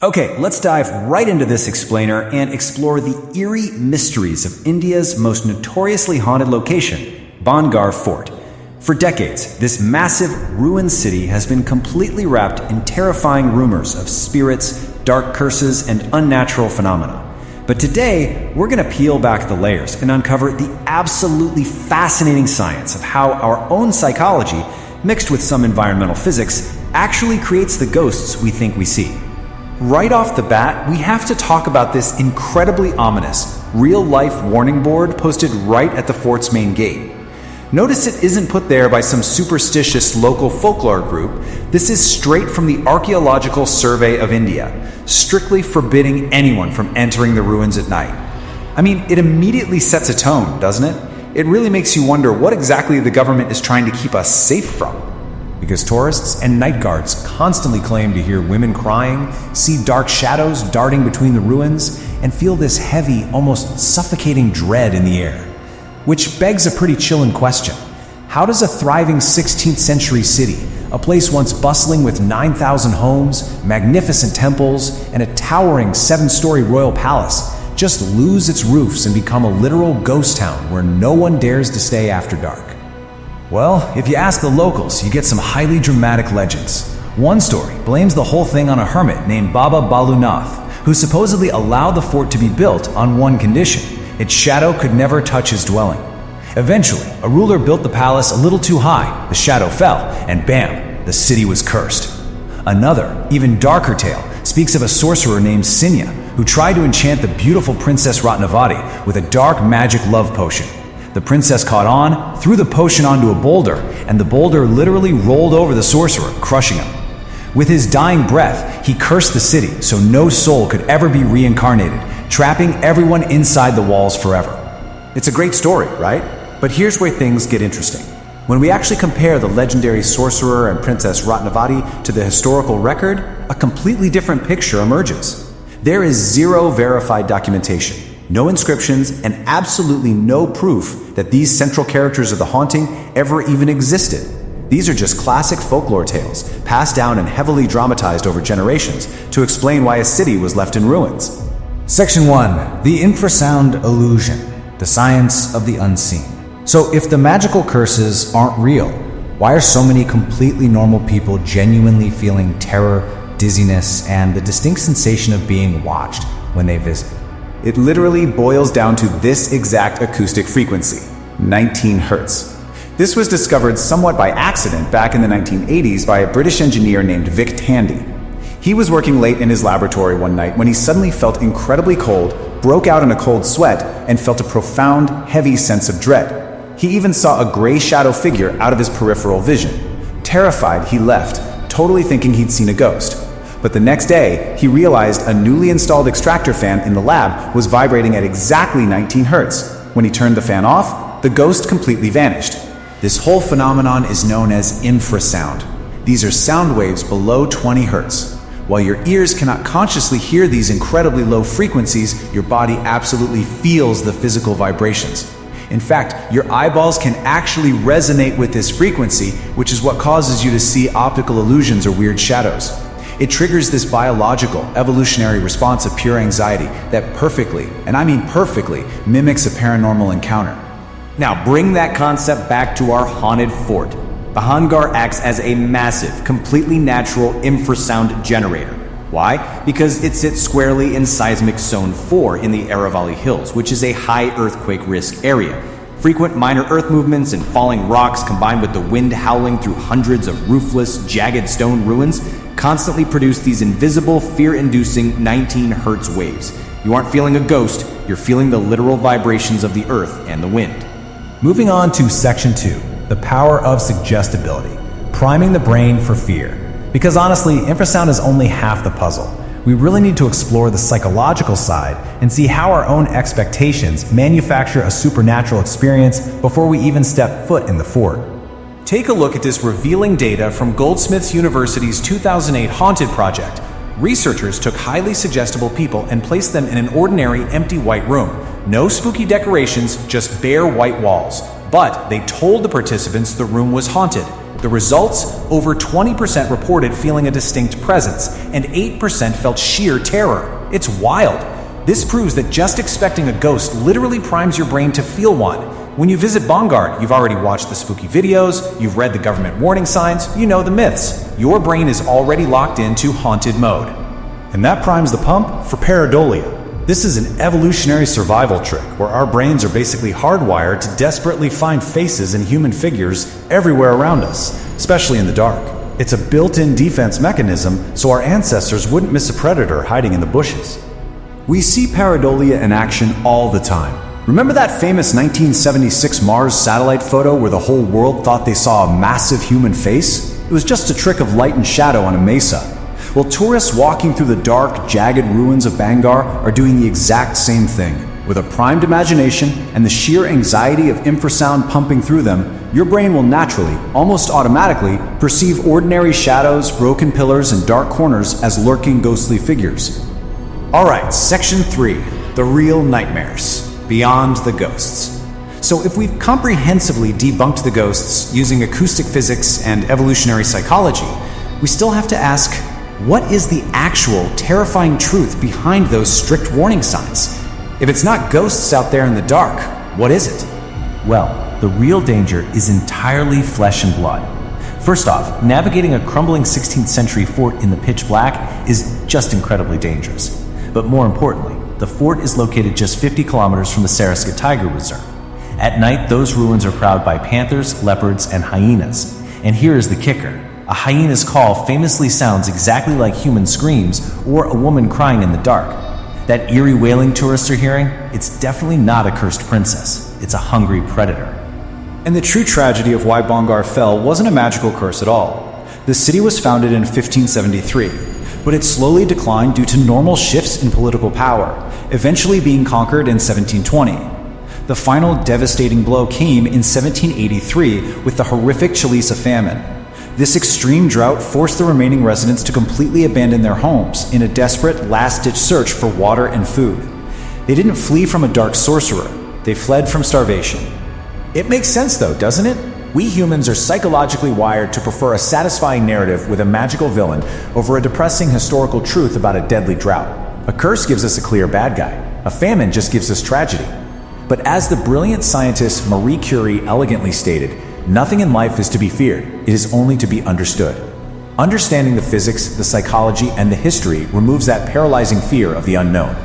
Okay, let's dive right into this explainer and explore the eerie mysteries of India's most notoriously haunted location, Bhangarh Fort. For decades, this massive ruined city has been completely wrapped in terrifying rumors of spirits, dark curses, and unnatural phenomena. But today, we're going to peel back the layers and uncover the absolutely fascinating science of how our own psychology, mixed with some environmental physics, actually creates the ghosts we think we see. Right off the bat, we have to talk about this incredibly ominous, real-life warning board posted right at the fort's main gate. Notice it isn't put there by some superstitious local folklore group. This is straight from the Archaeological Survey of India, strictly forbidding anyone from entering the ruins at night. I mean, it immediately sets a tone, doesn't it? It really makes you wonder what exactly the government is trying to keep us safe from. Because tourists and night guards constantly claim to hear women crying, see dark shadows darting between the ruins, and feel this heavy, almost suffocating dread in the air. Which begs a pretty chilling question. How does a thriving 16th century city, a place once bustling with 9,000 homes, magnificent temples, and a towering 7-story royal palace, just lose its roofs and become a literal ghost town where no one dares to stay after dark? Well, if you ask the locals, you get some highly dramatic legends. One story blames the whole thing on a hermit named Baba Balunath, who supposedly allowed the fort to be built on one condition: its shadow could never touch his dwelling. Eventually, a ruler built the palace a little too high, the shadow fell, and bam, the city was cursed. Another, even darker tale speaks of a sorcerer named Sinya, who tried to enchant the beautiful Princess Ratnavati with a dark magic love potion. The princess caught on, threw the potion onto a boulder, and the boulder literally rolled over the sorcerer, crushing him. With his dying breath, he cursed the city so no soul could ever be reincarnated, trapping everyone inside the walls forever. It's a great story, right? But here's where things get interesting. When we actually compare the legendary sorcerer and Princess Ratnavati to the historical record, a completely different picture emerges. There is zero verified documentation, no inscriptions, and absolutely no proof that these central characters of the haunting ever even existed. These are just classic folklore tales, passed down and heavily dramatized over generations to explain why a city was left in ruins. Section 1. The Infrasound Illusion, the Science of the Unseen. So if the magical curses aren't real, why are so many completely normal people genuinely feeling terror, dizziness, and the distinct sensation of being watched when they visit? It literally boils down to this exact acoustic frequency, 19 hertz. This was discovered somewhat by accident back in the 1980s by a British engineer named Vic Tandy. He was working late in his laboratory one night when he suddenly felt incredibly cold, broke out in a cold sweat, and felt a profound, heavy sense of dread. He even saw a gray shadow figure out of his peripheral vision. Terrified, he left, totally thinking he'd seen a ghost. But the next day, he realized a newly installed extractor fan in the lab was vibrating at exactly 19 hertz. When he turned the fan off, the ghost completely vanished. This whole phenomenon is known as infrasound. These are sound waves below 20 hertz. While your ears cannot consciously hear these incredibly low frequencies, your body absolutely feels the physical vibrations. In fact, your eyeballs can actually resonate with this frequency, which is what causes you to see optical illusions or weird shadows. It triggers this biological, evolutionary response of pure anxiety that perfectly, and I mean perfectly, mimics a paranormal encounter. Now bring that concept back to our haunted fort. Bhangarh acts as a massive, completely natural infrasound generator. Why? Because it sits squarely in seismic zone 4 in the Aravalli Hills, which is a high earthquake risk area. Frequent minor earth movements and falling rocks combined with the wind howling through hundreds of roofless, jagged stone ruins constantly produce these invisible, fear-inducing 19 hertz waves. You aren't feeling a ghost, you're feeling the literal vibrations of the earth and the wind. Moving on to Section 2, the power of suggestibility, priming the brain for fear. Because honestly, infrasound is only half the puzzle. We really need to explore the psychological side and see how our own expectations manufacture a supernatural experience before we even step foot in the fort. Take a look at this revealing data from Goldsmiths University's 2008 Haunted Project. Researchers took highly suggestible people and placed them in an ordinary empty white room. No spooky decorations, just bare white walls. But they told the participants the room was haunted. The results? Over 20% reported feeling a distinct presence, and 8% felt sheer terror. It's wild. This proves that just expecting a ghost literally primes your brain to feel one. When you visit Bhangarh, you've already watched the spooky videos, you've read the government warning signs, you know the myths. Your brain is already locked into haunted mode. And that primes the pump for pareidolia. This is an evolutionary survival trick where our brains are basically hardwired to desperately find faces and human figures everywhere around us, especially in the dark. It's a built-in defense mechanism so our ancestors wouldn't miss a predator hiding in the bushes. We see pareidolia in action all the time. Remember that famous 1976 Mars satellite photo where the whole world thought they saw a massive human face? It was just a trick of light and shadow on a mesa. Well, tourists walking through the dark, jagged ruins of Bhangarh are doing the exact same thing. With a primed imagination and the sheer anxiety of infrasound pumping through them, your brain will naturally, almost automatically, perceive ordinary shadows, broken pillars, and dark corners as lurking ghostly figures. Alright, Section 3. The real nightmares. Beyond the ghosts. So if we've comprehensively debunked the ghosts using acoustic physics and evolutionary psychology, we still have to ask, what is the actual terrifying truth behind those strict warning signs? If it's not ghosts out there in the dark, what is it? Well, the real danger is entirely flesh and blood. First off, navigating a crumbling 16th century fort in the pitch black is just incredibly dangerous. But more importantly, the fort is located just 50 kilometers from the Sarasket Tiger Reserve. At night, those ruins are prowled by panthers, leopards, and hyenas. And here is the kicker. A hyena's call famously sounds exactly like human screams or a woman crying in the dark. That eerie wailing tourists are hearing, it's definitely not a cursed princess. It's a hungry predator. And the true tragedy of why Bhangarh fell wasn't a magical curse at all. The city was founded in 1573, but it slowly declined due to normal shifts in political power, eventually being conquered in 1720. The final devastating blow came in 1783 with the horrific Chalisa famine. This extreme drought forced the remaining residents to completely abandon their homes in a desperate, last-ditch search for water and food. They didn't flee from a dark sorcerer, they fled from starvation. It makes sense though, doesn't it? We humans are psychologically wired to prefer a satisfying narrative with a magical villain over a depressing historical truth about a deadly drought. A curse gives us a clear bad guy. A famine just gives us tragedy. But as the brilliant scientist Marie Curie elegantly stated, nothing in life is to be feared, it is only to be understood. Understanding the physics, the psychology, and the history removes that paralyzing fear of the unknown.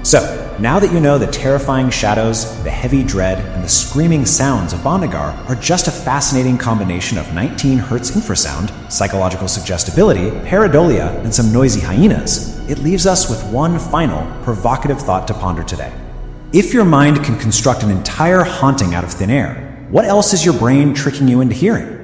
So, now that you know the terrifying shadows, the heavy dread, and the screaming sounds of Bhangarh are just a fascinating combination of 19 Hz infrasound, psychological suggestibility, pareidolia, and some noisy hyenas, it leaves us with one final, provocative thought to ponder today. If your mind can construct an entire haunting out of thin air, what else is your brain tricking you into hearing?